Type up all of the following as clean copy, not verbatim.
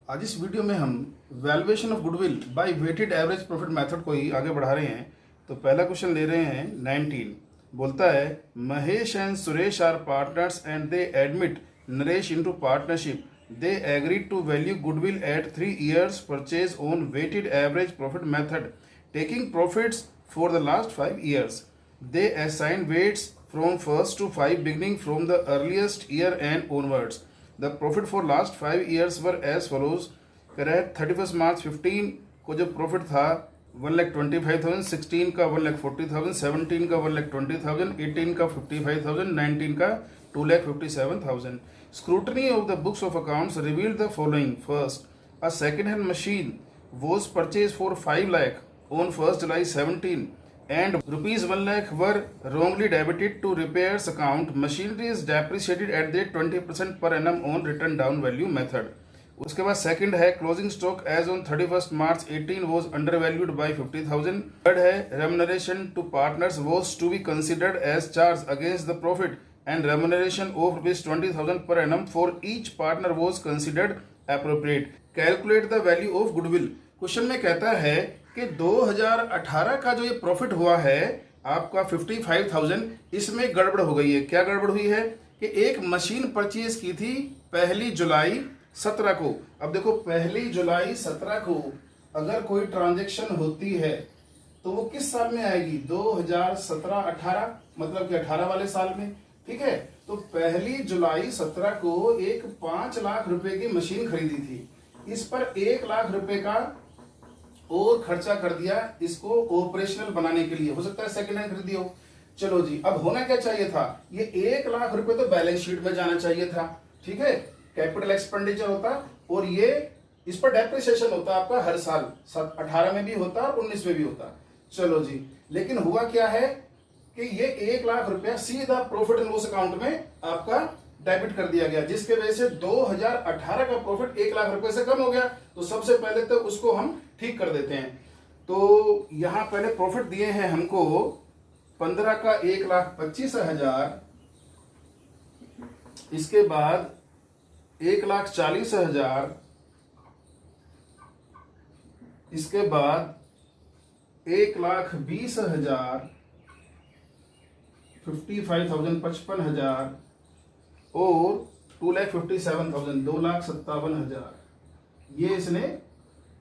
आज इस वीडियो में हम valuation of goodwill by weighted average profit method को ही आगे बढ़ा रहे हैं। तो पहला क्वेश्चन ले रहे हैं 19। बोलता है Mahesh and Suresh are partners and they admit Naresh into partnership. They agreed to value goodwill at 3 years purchase on weighted average profit method taking profits for the last 5 years। They assign weights from 1st to 5 beginning from the earliest year and onwards. The profit for last 5 years were as follows। कह रहा है 31 मार्च 15 को जो profit था 1,25,000, 16 का 1,40,000, 17 का 1,20,000, 18 का 55,000, 19 का 2,57,000। Scrutiny of the books of accounts revealed the following। First, a second-hand machine was purchased for 5 lakh on 1st July 17 and rupees 1 lakh were wrongly debited to repairs account। Machinery is depreciated at the 20% per annum on written down value method। उसके बाद second है closing stock as on 31 March 18 was undervalued by 50,000। Third है remuneration to partners was to be considered as charge against the profit and remuneration of ₹20,000 per annum for each partner was considered appropriate। Calculate the value of goodwill. Question में कहता है कि 2018 का जो ये profit हुआ है आपका 55,000, इसमें गड़बड़ हो गई है। क्या गड़बड़ हुई है कि एक मशीन परचेज की थी 1 जुलाई 17 को। अब देखो 1 जुलाई 17 को अगर कोई ट्रांजैक्शन होती है तो वो किस साल में आएगी? 2017-18, मतलब कि 18 वाले साल में। ठीक है, तो 1 जुलाई 17 को एक 5 लाख रुपए की मशीन खरीदी थी। इस पर 1 लाख रुपए का और खर्चा कर दिया इसको ऑपरेशनल बनाने के लिए। हो सकता है सेकंड हैंड खरीदी हो। चलो जी, अब होना क्या चाहिए था? ये 1 लाख रुपए तो बैलेंस शीट में जाना चाहिए था। ठीक है, कैपिटल एक्सपेंडिचर होता और ये इस पर डेप्रिसिएशन होता आपका हर साल। 18 में भी होता और 19 में भी होता। चलो जी, लेकिन हुआ क्या है कि ये 1 लाख रुपया सीधा प्रॉफिट एंड लॉस अकाउंट में आपका डेबिट कर दिया गया, जिसके वजह से 2018 का प्रॉफिट 1 लाख रुपए से कम हो गया। तो सबसे पहले तो उसको हम ठीक कर देते हैं। तो यहां पहले प्रॉफिट दिए हैं हमको 15 का 1,25,000, इसके बाद 1,40,000, इसके बाद 1,20,000, 55,000, 55,000 और 2,57,000, 2,57,000 ये इसने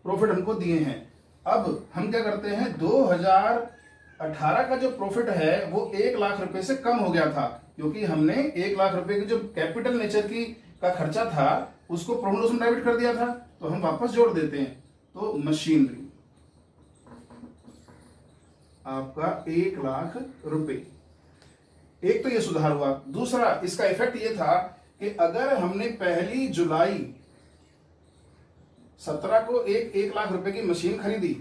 प्रॉफिट हमको दिए हैं। अब हम क्या करते हैं, 2018 का जो प्रॉफिट है वो 1 लाख रुपए से कम हो गया था, क्योंकि हमने 1 लाख रुपए की जो कैपिटल नेचर की का खर्चा था उसको प्रॉफिट लॉस में डेबिट कर दिया था। तो हम वापस जोड़ देते हैं। तो मशीनरी आपका 1 लाख रुपए। एक तो ये सुधार हुआ। दूसरा इसका इफेक्ट ये था कि अगर हमने 1 जुलाई 17 को 1 लाख रुपए की मशीन खरीदी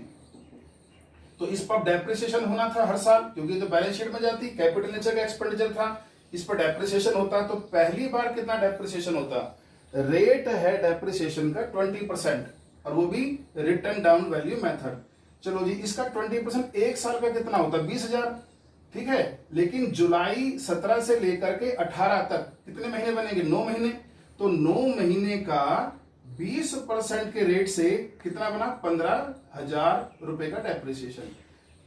तो इस पर डेप्रिसिएशन होना था हर साल, क्योंकि तो बैलेंस शीट में जाती, कैपिटल नेचर का एक्सपेंडिचर था, इस पर डेप्रिसिएशन होता। तो पहली बार कितना डेप्रिसिएशन होता? रेट है डेप्रिसिएशन का 20%, और वो भी रिटर्न डाउन वैल्यू मेथड। चलो जी, इसका 20% एक साल का कितना होता? 20,000। ठीक है, लेकिन जुलाई 17 से लेकर के 18 तक कितने महीने बनेंगे? 9 महीने। तो 9 महीने का 20% के रेट से कितना बना? 15,000 रुपए का डेप्रिसिएशन।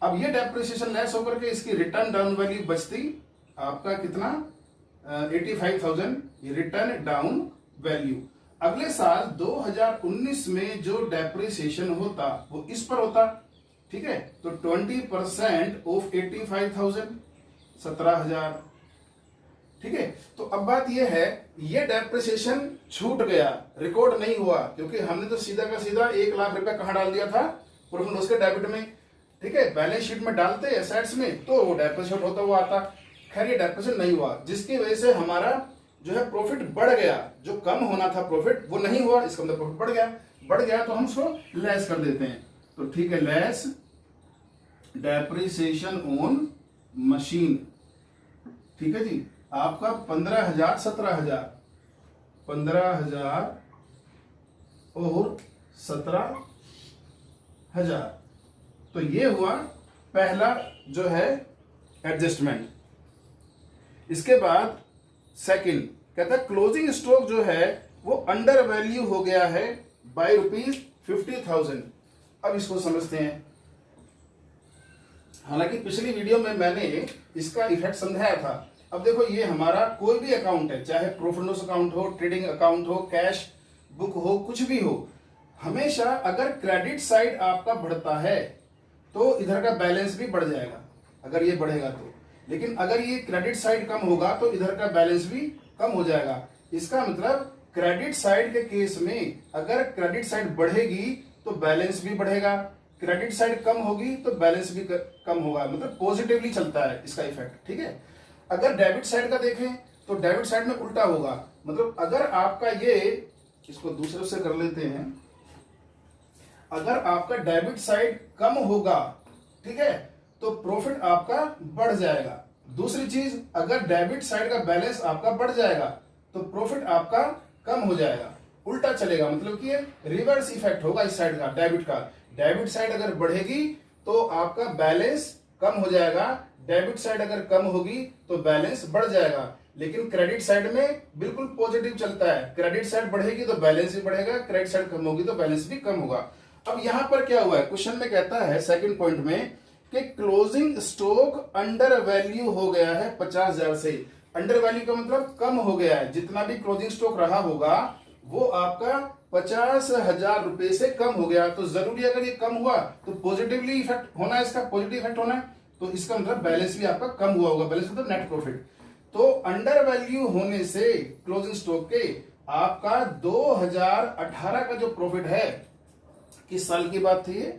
अब ये डेप्रिसिएशन लेस होकर के इसकी रिटर्न डाउन वैल्यू बचती आपका कितना? 85,000, ये रिटर्न डाउन वैल्यू। अगले साल 2019 में जो डेप्रिसिएशन होता वो इस पर होता। ठीक है, तो 20% ऑफ 85,000, 17,000। ठीक है, तो अब बात यह है, ये डेप्रिसिएशन छूट गया, रिकॉर्ड नहीं हुआ, क्योंकि हमने तो सीधा का सीधा 1 लाख रुपया कहां डाल दिया था? प्रॉफिट लॉस के डेबिट में। ठीक है, बैलेंस शीट में डालते एसेट्स में तो वो डेप्रिसिएट होता हुआ आता। खैर ये डेप्रिसिएशन नहीं हुआ, जिसकी वजह से हमारा जो है प्रॉफिट बढ़ गया। जो कम होना था प्रॉफिट वो नहीं हुआ, इसका मतलब प्रॉफिट बढ़ गया तो हम उसको लेस कर देते हैं। तो ठीक है, लेस डेप्रिसिएशन ऑन मशीन। ठीक है जी, आपका 15,000, 17,000, 15,000 और 17,000। तो ये हुआ पहला जो है एडजस्टमेंट। इसके बाद सेकंड कहता है क्लोजिंग स्टॉक जो है वो अंडर वैल्यू हो गया है बाई ₹50,000। अब इसको समझते हैं। हालांकि पिछली वीडियो में मैंने इसका इफेक्ट समझाया था। अब देखो, ये हमारा कोई भी अकाउंट है, चाहे प्रॉफिट एंड लॉस अकाउंट हो, ट्रेडिंग अकाउंट हो, कैश बुक हो, कुछ भी हो, हमेशा अगर क्रेडिट साइड आपका बढ़ता है तो इधर का बैलेंस भी बढ़ जाएगा, अगर ये बढ़ेगा तो। लेकिन अगर ये क्रेडिट साइड कम होगा तो इधर का बैलेंस भी कम हो जाएगा। इसका मतलब क्रेडिट साइड के केस में अगर क्रेडिट साइड बढ़ेगी तो बैलेंस भी बढ़ेगा, क्रेडिट साइड कम होगी तो बैलेंस भी कम होगा, मतलब पॉजिटिवली चलता है इसका इफेक्ट। ठीक है। अगर डेबिट साइड का देखें तो डेबिट साइड में उल्टा होगा, मतलब अगर आपका ये, इसको दूसरे से कर लेते हैं, अगर आपका डेबिट साइड कम होगा, ठीक है, तो प्रॉफिट आपका बढ़ जाएगा। दूसरी चीज, अगर डेबिट साइड का बैलेंस आपका बढ़ जाएगा तो प्रॉफिट आपका कम हो जाएगा, उल्टा चलेगा, मतलब कि ये रिवर्स इफेक्ट होगा इस साइड का, डेबिट का। डेबिट साइड अगर बढ़ेगी तो आपका बैलेंस कम हो जाएगा, डेबिट साइड अगर कम होगी तो बैलेंस बढ़ जाएगा। लेकिन क्रेडिट साइड में बिल्कुल पॉजिटिव चलता है, क्रेडिट साइड बढ़ेगी तो बैलेंस भी बढ़ेगा, क्रेडिट साइड कम होगी तो बैलेंस भी कम होगा। अब यहां पर क्या हुआ है, क्वेश्चन में कहता है सेकंड पॉइंट में कि क्लोजिंग स्टॉक अंडर वैल्यू हो गया है 50,000 से। अंडर वैल्यू का मतलब कम हो गया है, जितना भी क्लोजिंग स्टॉक रहा होगा वो आपका 50,000 रुपए से कम हो गया। तो जरूरी अगर ये कम हुआ तो पॉजिटिवली इफेक्ट होना है, इसका पॉजिटिव इफेक्ट होना है, तो इसका मतलब बैलेंस भी आपका कम हुआ होगा, बैलेंस मतलब नेट प्रॉफिट। तो अंडर वैल्यू होने से क्लोजिंग स्टॉक के आपका 2018 का जो प्रॉफिट है, किस साल की बात थी ये,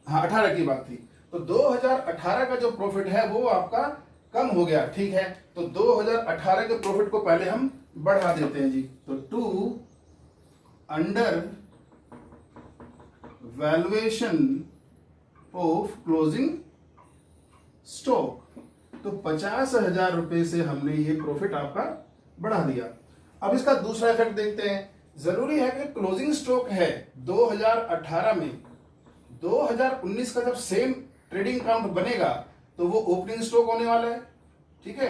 हाँ 18 की बात थी, तो 2018 का जो प्रॉफिट है वो आपका कम हो गया। ठीक है, तो 2018 के प्रॉफिट को पहले हम बढ़ा देते हैं जी। तो to under valuation of closing stock, तो 50,000 रुपए से हमने ये प्रॉफिट आपका बढ़ा दिया। अब इसका दूसरा इफेक्ट देखते हैं। जरूरी है कि क्लोजिंग स्टॉक है 2018 में, 2019 का जब सेम ट्रेडिंग अकाउंट बनेगा तो वो ओपनिंग स्टॉक होने वाला है। ठीक है,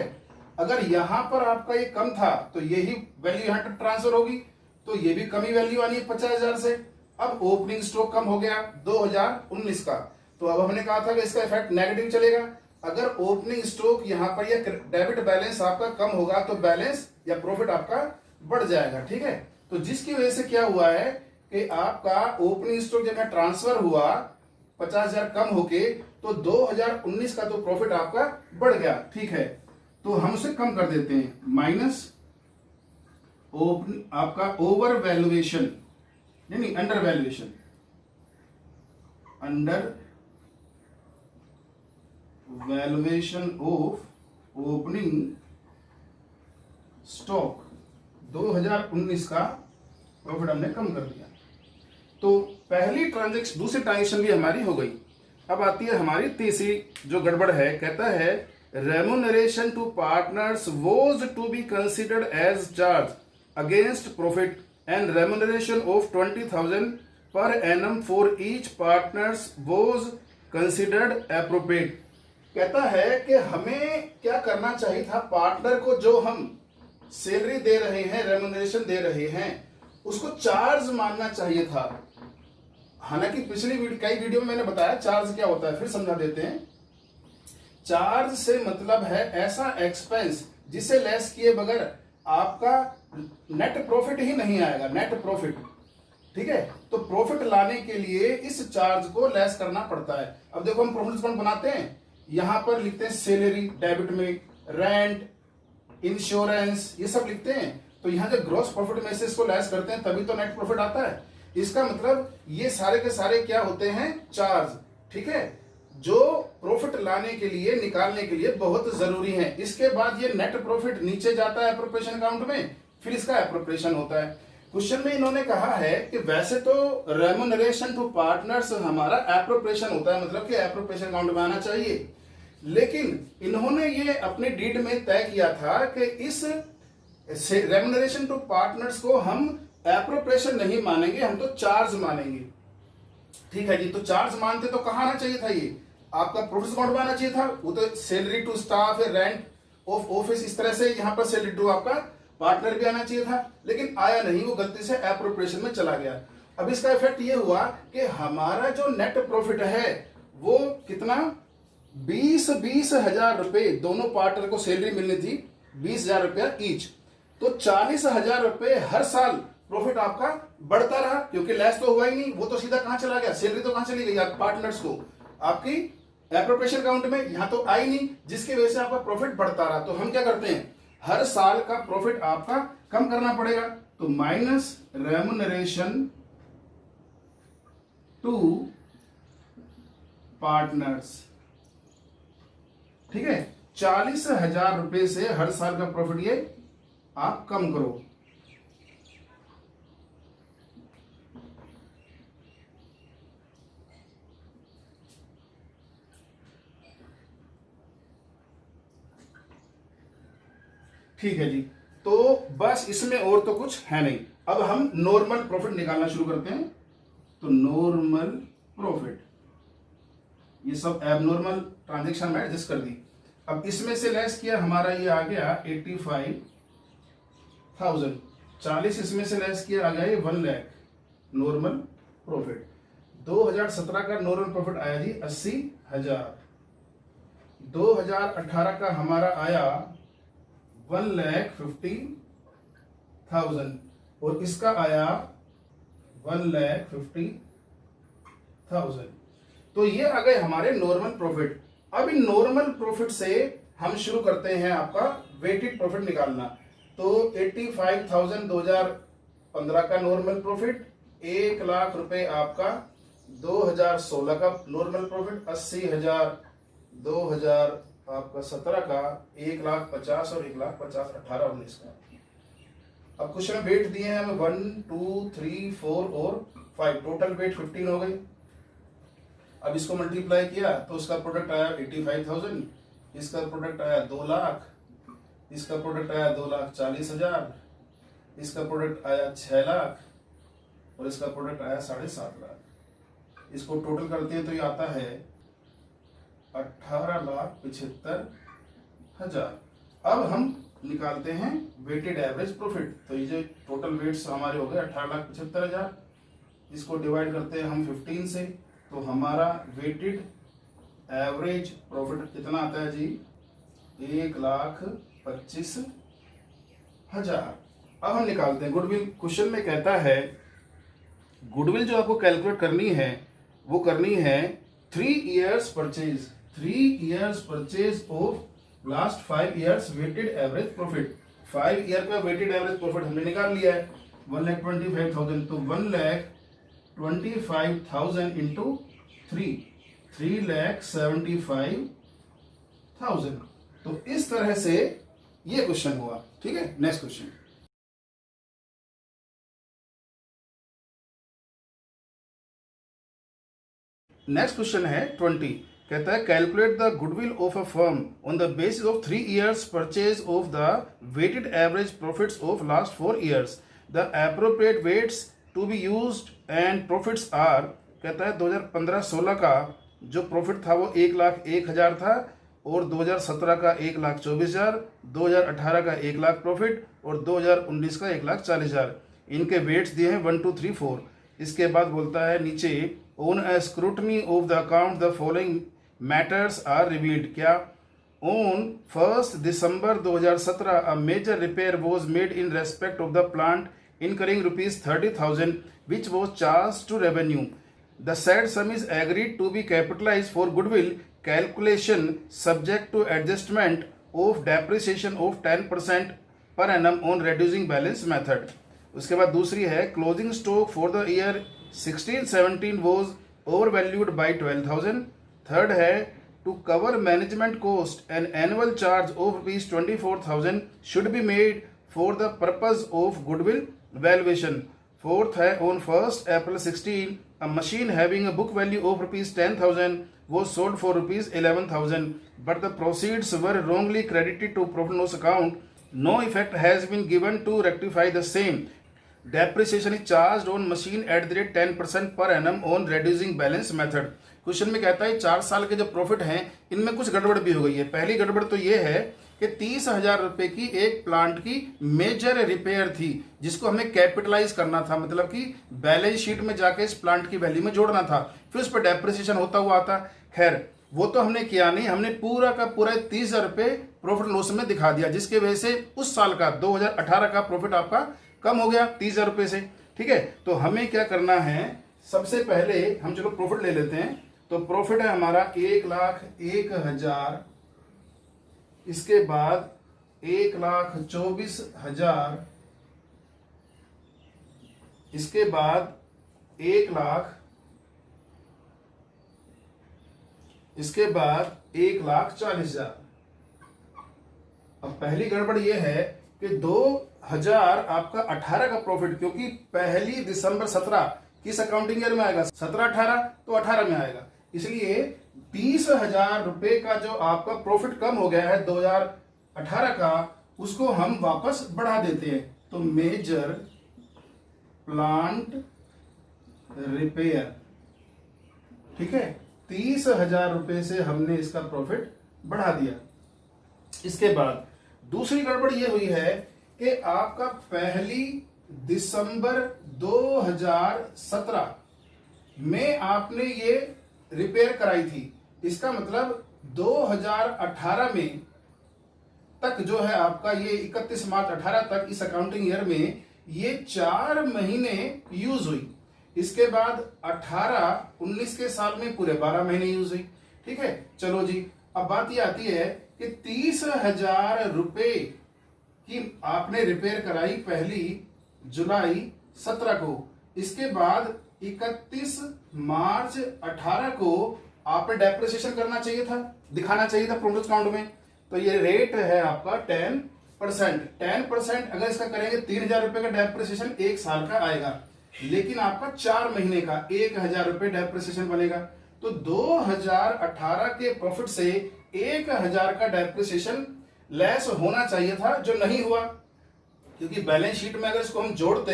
अगर यहां पर आपका ये कम था तो यही वैल्यू यहां तक ट्रांसफर होगी, तो ये भी कमी वैल्यू आनी है 50,000 से। अब ओपनिंग स्टॉक कम हो गया 2019 का, तो अब हमने कहा था कि इसका इफेक्ट नेगेटिव चलेगा। अगर ओपनिंग स्टॉक यहां पर या डेबिट बैलेंस आपका कम होगा तो बैलेंस या प्रॉफिट आपका बढ़ जाएगा। ठीक है, तो जिसकी वजह से क्या हुआ है कि आपका ओपनिंग स्टॉक जब ट्रांसफर हुआ 50,000 कम होके, तो 2019 का तो प्रॉफिट आपका बढ़ गया। ठीक है, तो हम उसे कम कर देते हैं, माइनस आपका ओवर वैल्यूएशन, नहीं under valuation, under valuation of opening stock 2019 का प्रॉफिट हमने कम कर दिया। तो पहली ट्रांजेक्शन, दूसरी ट्रांजेक्शन भी हमारी हो गई। अब आती है हमारी तीसरी जो गड़बड़ है, कहता है remuneration to partners was to be considered as charge against profit and remuneration of 20,000 per annum for each partners was considered appropriate. कहता है कि हमें क्या करना चाहिए था, पार्टनर को जो हम सैलरी दे रहे हैं, रेम्यूनरेशन दे रहे हैं, उसको चार्ज मानना चाहिए था। हालांकि पिछली कई वीडियो में मैंने बताया चार्ज क्या होता है, फिर समझा देते हैं। चार्ज से मतलब है ऐसा एक्सपेंस जिसे लेस किए बगैर आपका नेट प्रॉफिट ही नहीं आएगा, नेट प्रॉफिट। ठीक है, तो प्रॉफिट लाने के लिए इस चार्ज को लेस करना पड़ता है। अब देखो हम प्रॉफिट अकाउंट बनाते हैं, यहां पर लिखते हैं सैलरी डेबिट में, रेंट, इंश्योरेंस, ये सब लिखते हैं। तो यहां जब ग्रॉस प्रॉफिट में से इसको लेस करते हैं तभी तो नेट प्रॉफिट आता है। इसका मतलब ये सारे के सारे क्या होते हैं, चार्ज। ठीक है, जो प्रॉफिट लाने के लिए, निकालने के लिए बहुत जरूरी है। इसके बाद ये नेट प्रॉफिट नीचे जाता है एप्रोप्रिएशन अकाउंट में, फिर इसका एप्रोप्रिएशन होता है। क्वेश्चन में इन्होंने कहा है कि वैसे तो रेम्यूनरेशन टू पार्टनर्स हमारा एप्रोप्रिएशन होता है, मतलब कि एप्रोप्रिएशन अकाउंट में आना चाहिए। लेकिन इन्होंने ये अपने डीड में तय किया था कि इस रेम्यूनरेशन टू पार्टनर्स को हम एप्रोप्रिएशन नहीं मानेंगे, हम तो चार्ज मानेंगे। ठीक है जी, तो चार्ज मानते तो कहाँ आना चाहिए था, ये आपका प्रॉफिट अकाउंट में आना चाहिए था। वो तो salary to staff, rent of office, इस तरह से यहाँ पर सैलरी टू आपका पार्टनर भी आना चाहिए था, लेकिन आया नहीं, वो गलती से एप्रोप्रिएशन में चला गया। अब इसका इफेक्ट ये हुआ कि हमारा जो नेट प्रॉफिट है वो कितना 20,000 रुपए, दोनों पार्टनर को सैलरी मिलनी थी 20,000 रुपया ईच, तो 40,000 रुपए हर साल प्रॉफिट आपका बढ़ता रहा, क्योंकि लेस तो हुआ ही नहीं, वो तो सीधा कहां चला गया, सैलरी तो कहां चली गई पार्टनर्स को, आपकी एप्रोप्रिएशन अकाउंट में, यहां तो आई नहीं, जिसकी वजह से आपका प्रॉफिट बढ़ता रहा। तो हम क्या करते हैं, हर साल का प्रॉफिट आपका कम करना पड़ेगा, तो माइनस रेमुनरेशन टू पार्टनर्स, ठीक है, 40,000 रुपए से हर साल का प्रॉफिट ये आप कम करो। ठीक है जी, तो बस इसमें और तो कुछ है नहीं। अब हम नॉर्मल प्रॉफिट निकालना शुरू करते हैं। तो नॉर्मल प्रॉफिट, ये सब एबनॉर्मल ट्रांजैक्शन में एडजस्ट कर दी। अब इसमें से लेस किया, हमारा ये आ गया 85,000, 40 इसमें से लेस किया, आ गया ये 1 लाख नॉर्मल प्रॉफिट। 2017 का नॉर्मल प्रॉफिट आया जी 80,000, 2018 का हमारा आया 1,50,000 और इसका आया 1,50,000। तो ये आ गए हमारे नॉर्मल प्रॉफिट। अब इन नॉर्मल प्रॉफिट से हम शुरू करते हैं आपका वेटेड प्रॉफिट निकालना। तो 85,000 2015 का नॉर्मल प्रॉफिट, 1 लाख रुपए आपका 2016 का नॉर्मल प्रॉफिट, 80,000 2000 आपका 17 का, 1,50,000 और 1,50,000 18 19 का। अब क्वेश्चन में वेट दिए हैं हमें 1 2 3 4 और 5, टोटल वेट 15 हो गई। अब इसको मल्टीप्लाई किया तो उसका प्रोडक्ट आया 85,000, इसका प्रोडक्ट आया 2 लाख, इसका प्रोडक्ट आया 2,40,000, इसका प्रोडक्ट आया 6 लाख और इसका प्रोडक्ट आया 7.5 लाख। इसको टोटल करते हैं तो ये आता है 18,75,000। अब हम निकालते हैं वेटेड एवरेज प्रॉफिट। तो ये जो टोटल वेट्स हमारे हो गए 18,75,000, इसको डिवाइड करते हैं हम 15 से, तो हमारा वेटेड एवरेज प्रॉफिट कितना आता है जी 1,25,000। अब हम निकालते हैं गुडविल। क्वेश्चन में कहता है गुडविल जो आपको कैलकुलेट करनी है वो करनी है 3 years purchase, 3 years purchase of last 5 years weighted average profit. 5 year का वेटेड एवरेज प्रॉफिट हमने निकाल लिया है 1,25,000, तो 1,25,000 इंटू 3,75,000। तो इस तरह से ये क्वेश्चन हुआ। ठीक है, नेक्स्ट क्वेश्चन। नेक्स्ट क्वेश्चन है 20, कहता है calculate the goodwill of a firm on the basis of 3 years purchase of the weighted average profits of last 4 years। The appropriate weights to be used and profits are, कहता है 2015-16 का जो profit था वो 1,01,000 था और 2017 का 1,24,000, 2018 का 1 लाख प्रॉफिट और 2019 का 1,40,000। इनके वेट्स दिए हैं 1 2 3 4। इसके बाद बोलता है नीचे on a scrutiny of the account the following matters are revealed. क्या on 1 December 2017 a major repair was made in respect of the plant incurring ₹30,000 which was charged to revenue. The said sum is agreed to be capitalized for goodwill calculation subject to adjustment of depreciation of 10% per annum on reducing balance method. उसके बाद दूसरी है closing stock for the year 16-17 was overvalued by 12,000. Third है to cover management cost an annual charge of ₹24,000 should be made for the purpose of goodwill valuation. Fourth है on 1st April 16 a machine having a book value of ₹10,000 was sold for ₹11,000 but the proceeds were wrongly credited to profit and loss account. No effect has been given to rectify the same. Depreciation is charged on machine at the rate 10% per annum on reducing balance method. Question में कहता है 4 साल के जो profit हैं इनमें कुछ गड़बड़ भी हो गई है। पहली गड़बड़ तो ये है कि 30,000 रुपए की एक प्लांट की मेजर रिपेयर थी जिसको हमें कैपिटलाइज करना था, मतलब कि बैलेंस शीट में जाके इस प्लांट की वैल्यू में जोड़ना था, फिर उस पर डेप्रिसिएशन होता हुआ आता। खैर वो तो हमने किया नहीं, हमने पूरा का पूरा 30,000 रुपए प्रॉफिट लॉस में दिखा दिया, जिसके वजह से उस साल का 2018 का प्रॉफिट आपका कम हो गया 30,000 रुपए से। ठीक है, तो हमें क्या करना है, सबसे पहले हम चलो प्रॉफिट ले लेते हैं। तो प्रॉफिट है हमारा 1,01,000, इसके बाद 1,24,000, इसके बाद 1,00,000, इसके बाद 1,40,000। अब पहली गड़बड़ यह है कि 2000 आपका 18 का प्रॉफिट, क्योंकि पहली दिसंबर 17 किस अकाउंटिंग ईयर में आएगा, 17-18, तो 18 में आएगा, इसलिए 30,000 रुपए का जो आपका प्रॉफिट कम हो गया है 2018 का, उसको हम वापस बढ़ा देते हैं। तो मेजर प्लांट रिपेयर, ठीक है, 30,000 रुपए से हमने इसका प्रॉफिट बढ़ा दिया। इसके बाद दूसरी गड़बड़ यह हुई है कि आपका पहली दिसंबर 2017 में आपने ये रिपेयर कराई थी, इसका मतलब 2018 में तक जो है आपका ये 31 मार्च 18 तक इस अकाउंटिंग ईयर में ये 4 महीने यूज हुई। इसके बाद 18-19 के साल में पूरे 12 महीने यूज हुई। ठीक है, चलो जी, अब बात ये आती है कि 30,000 रुपए की आपने रिपेयर कराई पहली जुलाई 17 को, इसके बाद 31 मार्च 18 को आपने डेप्रिसिएशन करना चाहिए था, दिखाना चाहिए था प्रॉफिट अकाउंट में। तो ये रेट है आपका 10%। 10% अगर इसका करेंगे 3,000 रुपए का डेप्रिसिएशन एक साल का आएगा, लेकिन आपका 4 महीने का 1,000 रुपए डेप्रिसिएशन बनेगा। तो 2018 के प्रॉफिट से 1,000 का डेप्रिसिएशन लेस होना चाहिए था, जो नहीं हुआ, क्योंकि बैलेंस शीट में अगर इसको हम जोड़ते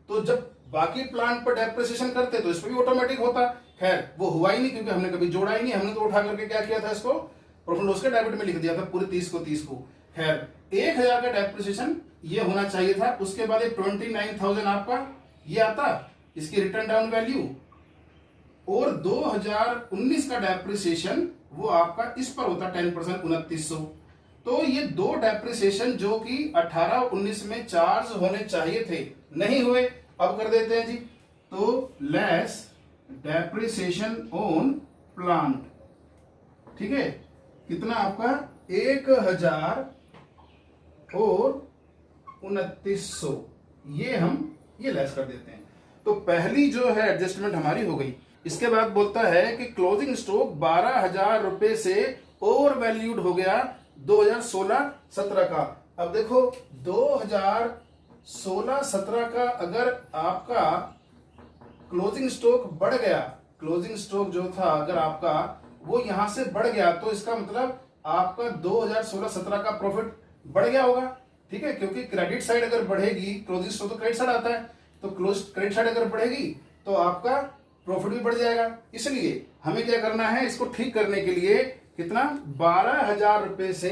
तो जब बाकी प्लांट पर डेप्रिसिएशन करते तो इस पर भी ऑटोमेटिक होता। खैर वो हुआ ही नहीं, क्योंकि हमने कभी जोड़ा ही नहीं, हमने तो उठा करके क्या किया था, इसको प्रॉफिट लॉस के डेबिट में लिख दिया था पूरे 30 को। खैर 1,000 का डेप्रिसिएशन ये होना चाहिए था। उसके बाद 29,000 आपका ये आता, इसकी रिटर्न डाउन वैल्यू, और 2019 का डेप्रिसिएशन वो आपका इस पर होता 10%, 2,900। तो ये दो डेप्रिसिएशन जो कि 18-19 में चार्ज होने चाहिए थे, नहीं हुए। अब कर देते हैं जी, तो लेस डेप्रिसिएशन ऑन प्लांट, ठीक है, कितना आपका 1,000 और 2,900, ये लेस कर देते हैं। तो पहली जो है एडजस्टमेंट हमारी हो गई। इसके बाद बोलता है कि क्लोजिंग स्टॉक 12,000 रुपए से ओवर वैल्यूड हो गया 2016-17 का। अब देखो 2016-17 का अगर आपका क्लोजिंग स्टॉक बढ़ गया, क्लोजिंग स्टॉक जो था अगर आपका वो यहां से बढ़ गया, तो इसका मतलब आपका 2016-17 का प्रॉफिट बढ़ गया होगा। ठीक है, क्योंकि क्रेडिट साइड अगर बढ़ेगी, क्लोजिंग स्टॉक तो क्रेडिट साइड आता है, तो क्रेडिट साइड अगर बढ़ेगी तो आपका प्रॉफिट भी बढ़ जाएगा। इसलिए हमें क्या करना है, इसको ठीक करने के लिए कितना 12,000 रुपए से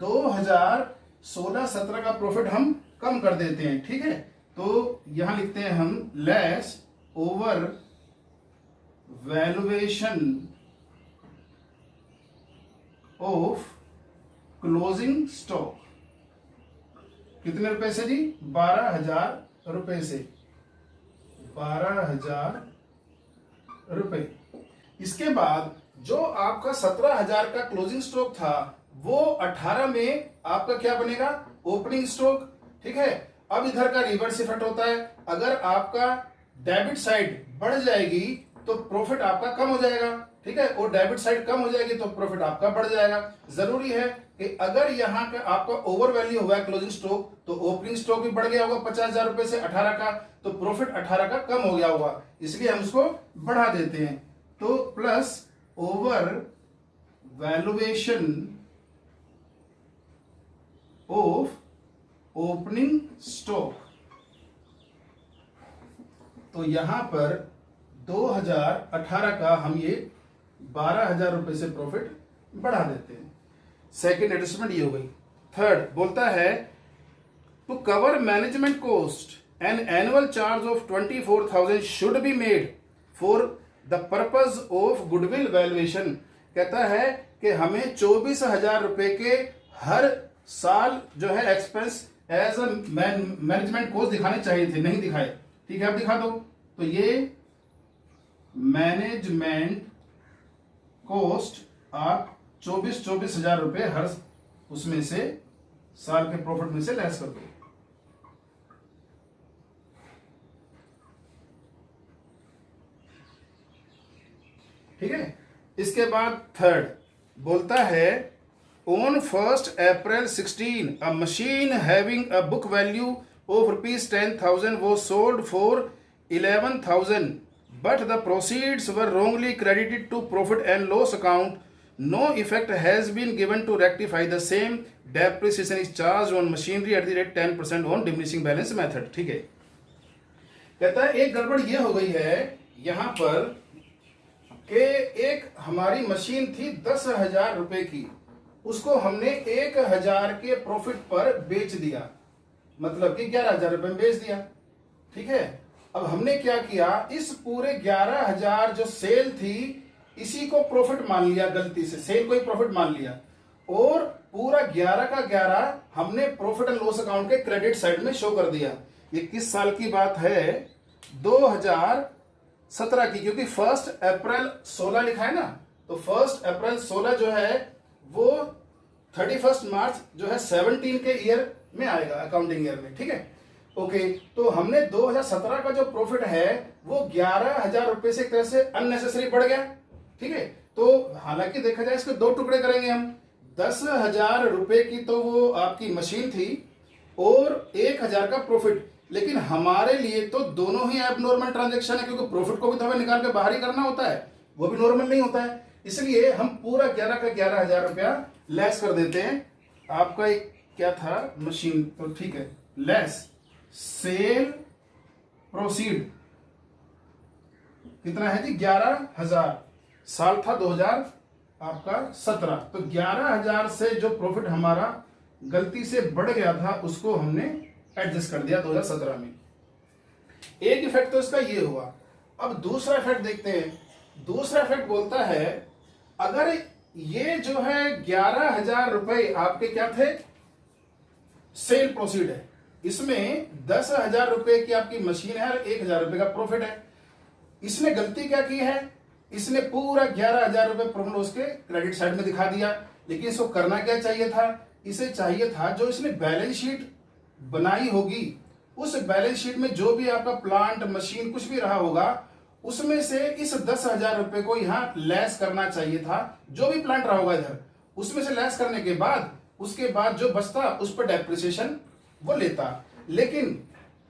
2016-17 का प्रॉफिट हम कम कर देते हैं। ठीक है, तो यहां लिखते हैं हम less over valuation of closing stock. कितने रुपए से जी, 12,000 रुपए से, 12,000 रुपए। इसके बाद जो आपका 17,000 का क्लोजिंग स्टॉक था वो 18 में आपका क्या बनेगा, ओपनिंग स्टॉक। ठीक है, अब इधर का रिवर्स इफेक्ट होता है, अगर आपका डेबिट साइड बढ़ जाएगी तो प्रॉफिट आपका कम हो जाएगा। ठीक है, और डेबिट साइड कम हो जाएगी तो प्रॉफिट आपका बढ़ जाएगा। जरूरी है कि अगर यहाँ का आपका ओवर वैल्यू हुआ है क्लोजिंग स्टॉक, तो ओपनिंग स्टॉक भी बढ़ गया होगा 50,000 रुपए से 18 का, तो प्रॉफिट 18 का कम हो गया होगा, इसलिए हम उसको बढ़ा देते हैं। तो plus over valuation of opening stock, तो यहां पर 2018 का हम ये 12,000 रुपए से प्रॉफिट बढ़ा देते हैं। सेकेंड एडजस्टमेंट ये हो गई। थर्ड बोलता है to cover management cost an annual charge of 24,000 should be made for the purpose of goodwill valuation. कहता है कि हमें 24,000 रुपए के हर साल जो है expense as a management cost दिखाने चाहिए थे, नहीं दिखाए। ठीक है, आप दिखा दो। तो ये मैनेजमेंट कॉस्ट आप 24,000 रुपए हर उसमें से साल के प्रॉफिट में से लेस कर दो। ठीक है, इसके बाद थर्ड बोलता है on 1st April 16 a machine having a book value of ₹10,000 was sold for 11,000 but the proceeds were wrongly credited to profit and loss account. No effect has been given to rectify the same. Depreciation is charged on machinery at the rate 10% on diminishing balance method. ठीक है, कहता है एक गड़बड़ ये हो गई है यहां पर कि एक हमारी मशीन थी 10,000 रुपए की, उसको हमने 1,000 के प्रॉफिट पर बेच दिया, मतलब कि 11,000 रुपए में बेच दिया। ठीक है, अब हमने क्या किया, इस पूरे 11,000 जो सेल थी इसी को प्रॉफिट मान लिया, गलती से सेल को ही प्रॉफिट मान लिया, और पूरा 11 का 11 हमने प्रॉफिट एंड लॉस अकाउंट के क्रेडिट साइड में शो कर दिया। ये किस साल की बात है, 2017 की, क्योंकि 1 अप्रैल 16 लिखा है ना, तो 1 अप्रैल 16 जो है वो 31 मार्च जो है 17 के ईयर में आएगा, अकाउंटिंग ईयर में। ठीक है, ओके। तो हमने 2017 का जो प्रॉफिट है वो 11,000 रुपए से एक तरह से अननेसेसरी बढ़ गया। ठीक है, तो हालांकि देखा जाए इसके दो टुकड़े करेंगे हम, 10,000 रुपए की तो वो आपकी मशीन थी और 1,000 का प्रॉफिट, लेकिन हमारे लिए तो दोनों ही एबनॉर्मल ट्रांजैक्शन है, क्योंकि प्रॉफिट को भी तो हमें निकाल के बाहर ही करना होता है, वो भी नॉर्मल नहीं होता है। इसलिए हम पूरा 11 का 11,000 रुपया लेस कर देते हैं। आपका एक क्या था मशीन, तो ठीक है, लेस सेल प्रोसीड कितना है जी, 11,000, साल था 2000 आपका 17, तो 11,000 से जो प्रॉफिट हमारा गलती से बढ़ गया था उसको हमने एडजस्ट कर दिया 2017 में। एक इफेक्ट तो इसका ये हुआ। अब दूसरा इफेक्ट देखते हैं। दूसरा इफेक्ट बोलता है अगर ये जो है 11,000 रुपए आपके क्या थे, सेल प्रोसीड है, इसमें 10,000 रुपए की आपकी मशीन है और 1,000 रुपए का प्रॉफिट है। इसने गलती क्या की है, इसने पूरा 11,000 रुपए प्रॉफिट उसके क्रेडिट साइड में दिखा दिया। लेकिन इसको करना क्या चाहिए था, इसे चाहिए था जो इसने बैलेंस शीट बनाई होगी उस बैलेंस शीट में जो भी आपका प्लांट मशीन कुछ भी रहा होगा उसमें से इस 10,000 रुपए को यहां लेस करना चाहिए था। जो भी प्लांट रहा होगा इधर उसमें से लेस करने के बाद उसके बाद जो बचता उस पर डेप्रिसिएशन वो लेता। लेकिन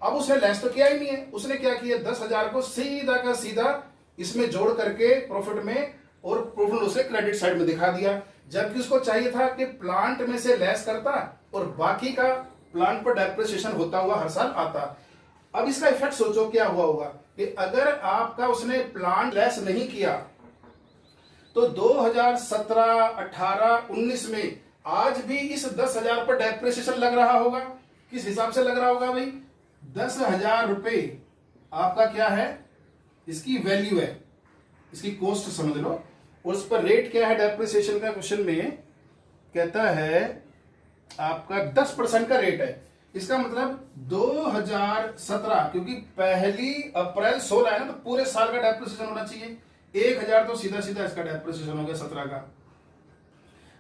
अब उसने लेस तो किया ही नहीं है, उसने क्या किया, 10,000 को सीधा का सीधा इसमें जोड़ करके प्रॉफिट में और प्रॉफिट उसे क्रेडिट साइड में दिखा दिया, जबकि उसको चाहिए था कि प्लांट में से लेस करता और बाकी का प्लांट पर डेप्रिसिएशन होता हुआ हर साल आता। अब इसका इफेक्ट सोचो क्या हुआ होगा कि अगर आपका उसने प्लांट लेस नहीं किया तो 2017, 18, 19 में आज भी इस 10,000 पर डेप्रिसिएशन लग रहा होगा। किस हिसाब से लग रहा होगा भाई, 10,000 रुपए आपका क्या है, इसकी वैल्यू है, इसकी कॉस्ट समझ लो, उस पर रेट क्या है डेप्रिसिएशन का, क्वेश्चन में कहता है आपका 10% का रेट है। इसका मतलब 2017, क्योंकि 1 अप्रैल 16 है ना, तो पूरे साल का डेप्रिसिएशन होना चाहिए। 1,000 तो सीधा सीधा इसका डेप्रिसिएशन हो गया 17 का।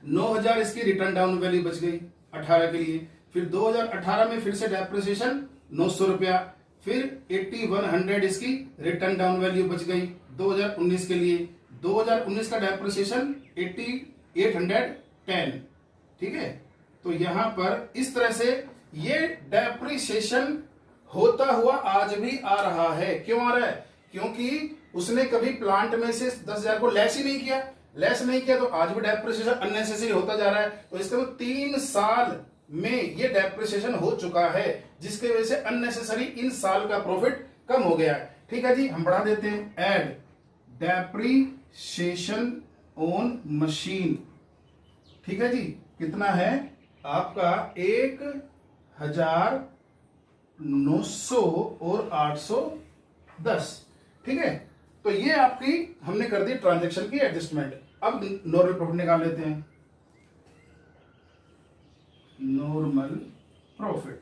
9,000 इसकी रिटर्न डाउन वैल्यू बच गई 18 के लिए। फिर 2018 में फिर से डेप्रिसिएशन 900 रुपया, फिर 8100 इसकी रिटर्न डाउन वैल्यू बच गई 2019 के लिए। 2019 का डेप्रिसिएशन 8810। ठीक है, तो यहां पर इस तरह से ये डेप्रिसिएशन होता हुआ आज भी आ रहा है। क्यों आ रहा है, क्योंकि उसने कभी प्लांट में से 10,000 को लेस ही नहीं किया। लेस नहीं किया तो आज भी डेप्रिसिएशन अननेसेसरी होता जा रहा है। तो इसके 3 साल में ये डेप्रिसिएशन हो चुका है, जिसके वजह से अननेसेसरी इन साल का प्रॉफिट कम हो गया है। ठीक है जी, हम बढ़ा देते हैं, एड डेप्रिसिएशन ऑन मशीन। ठीक है जी, कितना है आपका 1900 और 810। ठीक है, तो ये आपकी हमने कर दी ट्रांजैक्शन की एडजस्टमेंट। अब नॉर्मल प्रॉफिट निकाल लेते हैं। नॉर्मल प्रॉफिट,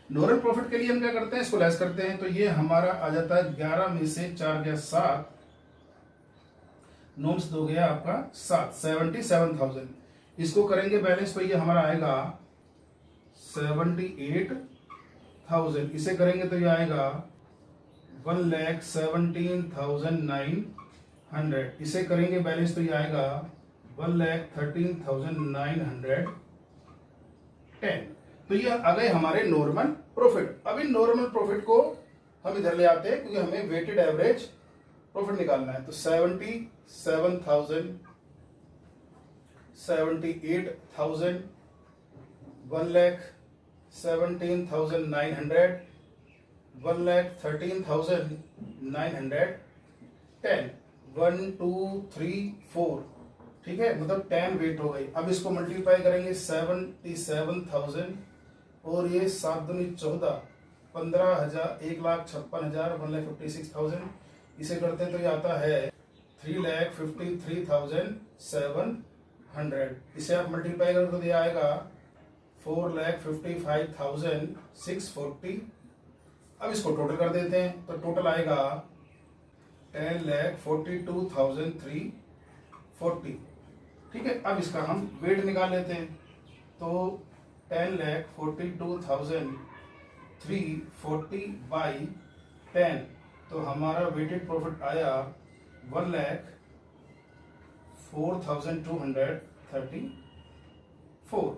नॉर्मल प्रॉफिट के लिए हम क्या करते हैं, इसको लेस करते हैं। तो ये हमारा आ जाता है 11 में से 4 गया 7, 9 से 2 गया आपका 7, 77,000। इसको करेंगे बैलेंस तो ये हमारा आएगा 78,000। इसे करेंगे तो ये आएगा 1,17,900। इसे करेंगे बैलेंस तो ये आएगा 1,13,910। तो ये आ गए हमारे नॉर्मल प्रॉफिट। अब इन नॉर्मल प्रॉफिट को हम इधर ले आते हैं क्योंकि हमें वेटेड एवरेज प्रॉफिट निकालना है। तो 77,000, 78,000, 1,17,900, 1,13,910, 1 2 3 4। ठीक है, मतलब 10 वेट हो गई। अब इसको मल्टीप्लाई करेंगे 77,000 और ये 7 दूनी 14, 15,000, 1,56,000, 1,56,000। इसे करते हैं तो ये आता है 3,53,700। इसे आप मल्टीप्लाई करें तो ये आएगा 4,55,640। अब इसको टोटल कर देते हैं तो टोटल आएगा 10,42,340। ठीक है, अब इसका हम वेट निकाल लेते हैं। तो 10,42,340 बाई 10, तो हमारा वेटेड प्रॉफिट आया 1,04,234।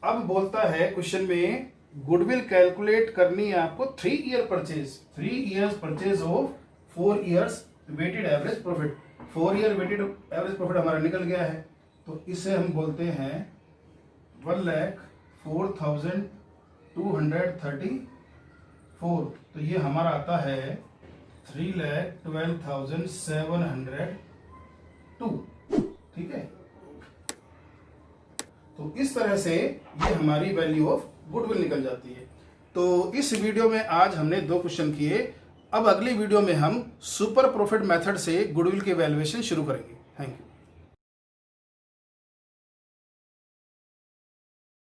अब बोलता है क्वेश्चन में गुडविल कैलकुलेट करनी है आपको 3 year purchase, 3 years purchase of 4 years weighted average profit. 4 year weighted average profit हमारा निकल गया है, तो इसे हम बोलते हैं 1,04,234। तो ये हमारा आता है 3,12,702। ठीक है, तो इस तरह से ये हमारी वैल्यू ऑफ गुडविल निकल जाती है। तो इस वीडियो में आज हमने 2 क्वेश्चन किए। अब अगली वीडियो में हम सुपर प्रॉफिट मेथड से गुडविल की वैल्यूएशन शुरू करेंगे। Thank you.